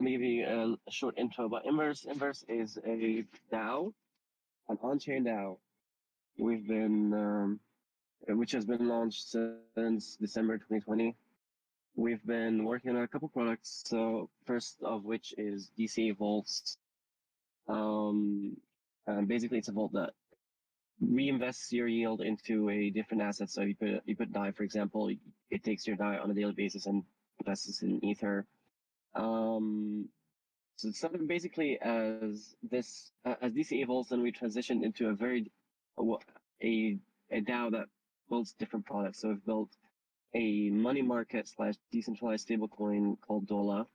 Let me give you a short intro about Inverse. Inverse is a DAO, an on-chain DAO. We've been, which has been launched since December 2020. We've been working on a couple products. So first of which is DC Vaults. Basically, it's a vault that reinvests your yield into a different asset. So you put DAI, for example, it takes your DAI on a daily basis and invests in Ether. So it's something basically as DC evolves, then we transitioned into a DAO that builds different products. So we've built a money market / decentralized stablecoin called DOLA.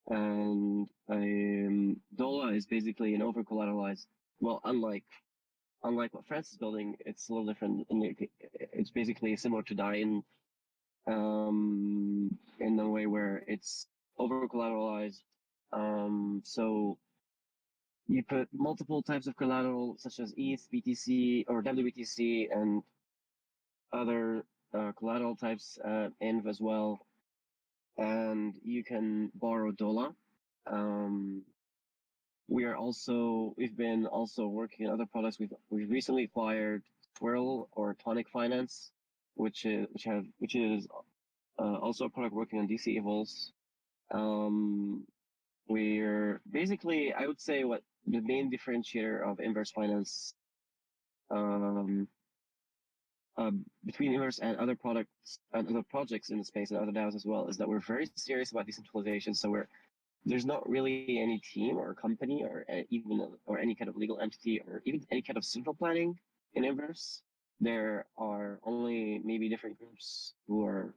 And DOLA is basically an over collateralized. Well, unlike what France is building, it's a little different. It's basically similar to DAI in the way where it's over collateralized. So you put multiple types of collateral, such as ETH, BTC, or WBTC, and other collateral types, ENV as well, and you can borrow DOLA. We've been also working on other products. We've recently acquired Swirl or Tonic Finance, which is also a product working on DC Evols. We're basically, I would say, what the main differentiator of Inverse Finance between Inverse and other products and other projects in the space and other DAOs as well is that we're very serious about decentralization. So there's not really any team or company or any kind of legal entity or even any kind of central planning in Inverse. There are only maybe different groups who are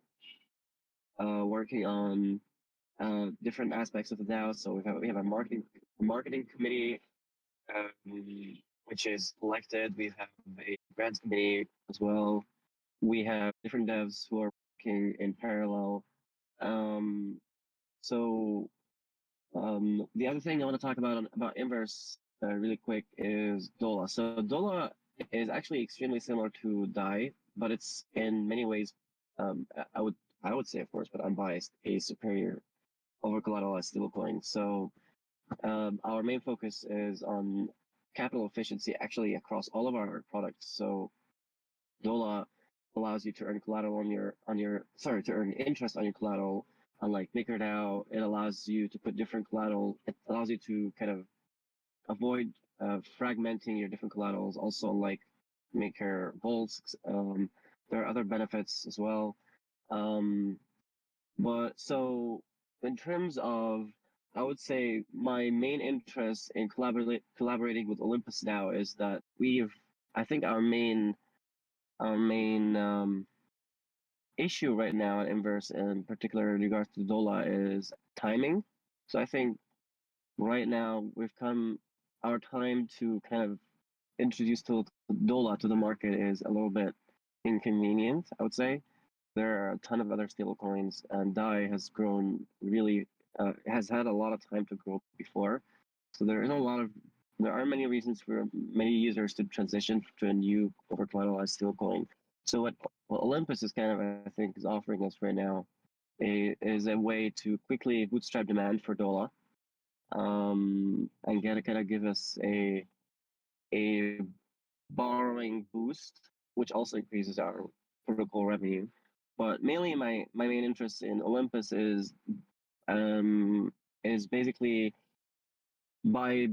working on different aspects of the DAO. So we have a marketing committee, which is elected. We have a grants committee as well. We have different devs who are working in parallel. The other thing I want to talk about Inverse really quick is DOLA. So DOLA is actually extremely similar to DAI, but it's in many ways, I would say, of course, but I'm biased, a superior over collateralized stablecoin. So our main focus is on capital efficiency, actually across all of our products. So DOLA allows you to earn to earn interest on your collateral. Unlike MakerDAO, it allows you to put different collateral. It allows you to kind of avoid fragmenting your different collaterals. Also, like Maker Vaults, there are other benefits as well. But so in terms of, I would say my main interest in collaborating with OlympusDAO is that I think our main issue right now at Inverse, in particular in regards to DOLA, is timing. So I think right now our time to kind of introduce DOLA to the market is a little bit inconvenient, I would say. There are a ton of other stablecoins, and DAI has grown really, has had a lot of time to grow before. So there are many reasons for many users to transition to a new over collateralized stablecoin. So what Olympus is kind of, I think, is offering us right now is a way to quickly bootstrap demand for DOLA, and kind of give us a borrowing boost, which also increases our protocol revenue. But mainly, my main interest in Olympus is basically by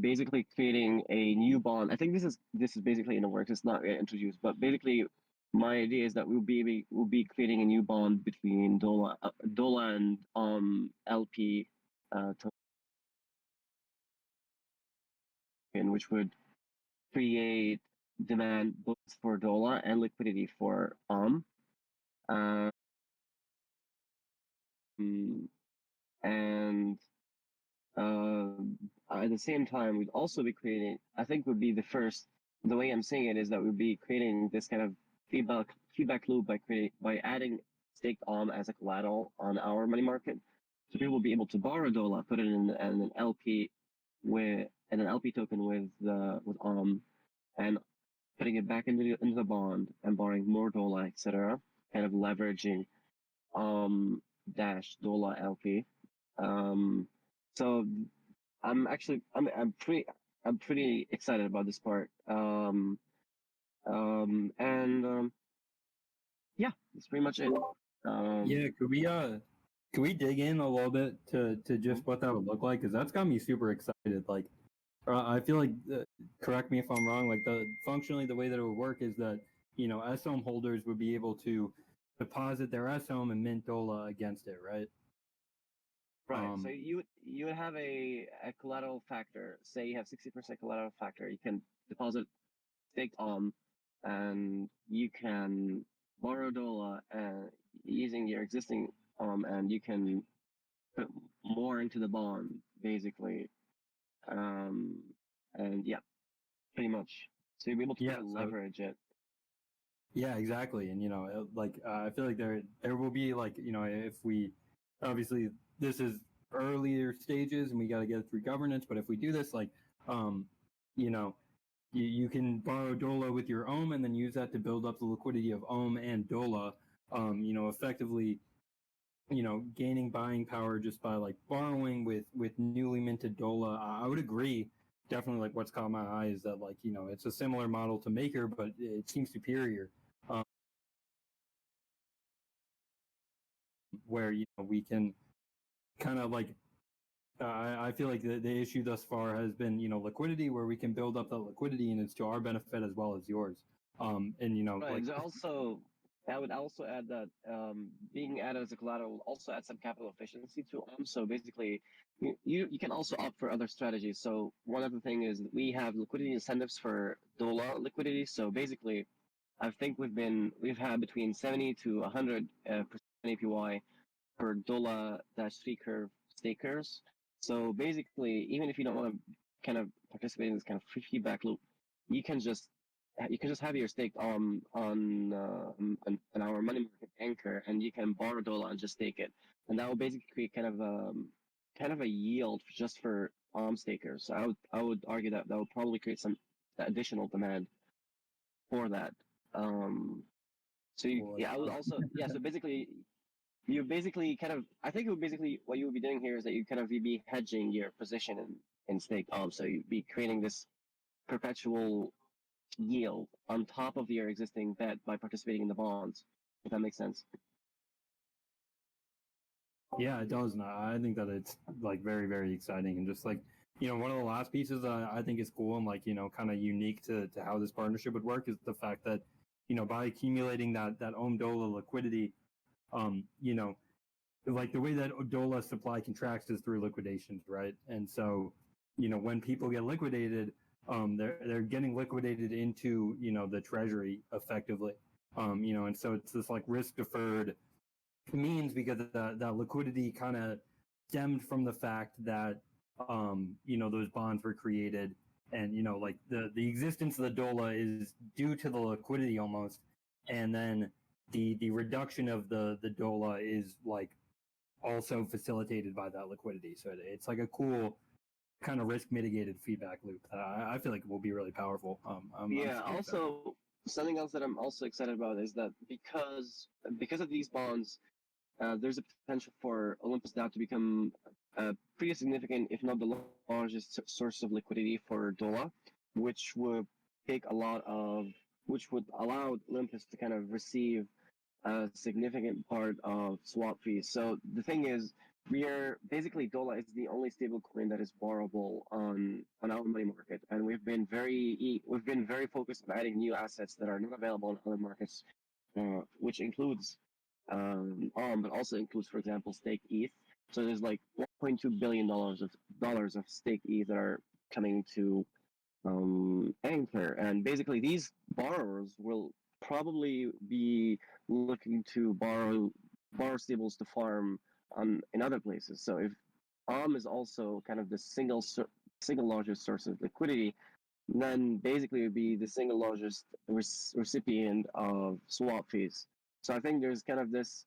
creating a new bond. I think this is basically in the works. It's not yet introduced, but basically my idea is that we'll be creating a new bond between DOLA and LP token, which would create demand both for DOLA and liquidity for and at the same time, we'd also be creating, I think would be the first, the way I'm saying it is that we'd be creating this kind of feedback loop by adding staked as a collateral on our money market. So people will be able to borrow DOLA, put it in an LP token with and putting it back into the bond and borrowing more DOLA, etc. Kind of leveraging dash DOLA LP. So I'm pretty excited about this part. And yeah, that's pretty much it. Yeah, could we dig in a little bit to just what that would look like? Because that's got me super excited. Like, I feel like, correct me if I'm wrong. Like, functionally the way that it would work is that SOM holders would be able to deposit their SOM and mint DOLA against it, right? Right. So you would have a collateral factor. Say you have 60% collateral factor. You can deposit staked and you can borrow DOLA using your existing and you can put more into the bond basically. And yeah, pretty much. So you'll be able to kind of leverage it. Yeah, exactly. And I feel like there will be, like, if we obviously this is earlier stages and we got to get through governance, but if we do this, like, you know, you can borrow DOLA with your OHM and then use that to build up the liquidity of OHM and DOLA. Effectively, gaining buying power just by like borrowing with newly minted DOLA. I would agree. Definitely, like, what's caught my eye is that, like, it's a similar model to Maker, but it seems superior. Where we can kind of like I feel like the issue thus far has been liquidity, where we can build up the liquidity and it's to our benefit as well as yours. And right. Like, also, I would also add that being added as a collateral will also add some capital efficiency to So basically, you can also opt for other strategies. So one of the thing is that we have liquidity incentives for DOLA liquidity. So basically, I think we've had between 70 to 100% APY for DOLA-3 curve stakers. So basically, even if you don't want to kind of participate in this kind of free feedback loop, you can just have your stake on our money market anchor, and you can borrow DOLA and just stake it, and that will basically create kind of a yield just for stakers. So I would argue that that would probably create some additional demand for that. So I would also So basically you basically kind of I think it would basically what you would be doing here is that you kind of be hedging your position in stake so you'd be creating this perpetual yield on top of your existing bet by participating in the bonds, if that makes sense. Yeah, it does. And I think that it's like very, very exciting. And just like, one of the last pieces I think is cool and like, kind of unique to how this partnership would work is the fact that, by accumulating that OHM DOLA liquidity, like the way that DOLA supply contracts is through liquidations, right? And so, when people get liquidated, they're getting liquidated into, the treasury effectively. And so it's this like risk deferred means because that liquidity kind of stemmed from the fact that those bonds were created, and like the existence of the DOLA is due to the liquidity almost, and then the reduction of the DOLA is like also facilitated by that liquidity. So it's like a cool kind of risk mitigated feedback loop that I feel like will be really powerful. Yeah. Also, something else that I'm also excited about is that because of these bonds, there's a potential for OlympusDAO to become pretty significant, if not the largest source of liquidity for DOLA, which would which would allow Olympus to kind of receive a significant part of swap fees. So the thing is, basically DOLA is the only stable coin that is borrowable on our money market, and we've been very focused on adding new assets that are not available on other markets, which includes but also includes, for example, stake ETH. So there's like $1.2 billion of stake ETH that are coming to Anchor, and basically these borrowers will probably be looking to borrow stables to farm in other places. So if is also kind of the single largest source of liquidity, then basically it would be the single largest recipient of swap fees. So I think there's kind of this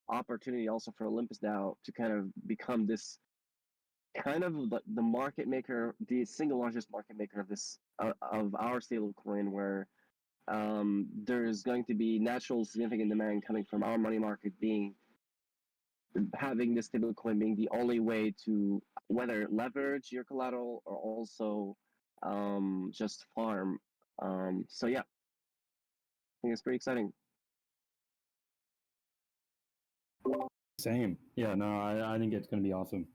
opportunity also for OlympusDAO to kind of become this kind of the market maker, the single largest market maker of this of our stablecoin, where there is going to be natural significant demand coming from our money market being having the stablecoin being the only way to whether leverage your collateral or also just farm. So yeah, I think it's pretty exciting. Same. Yeah, no, I think it's going to be awesome.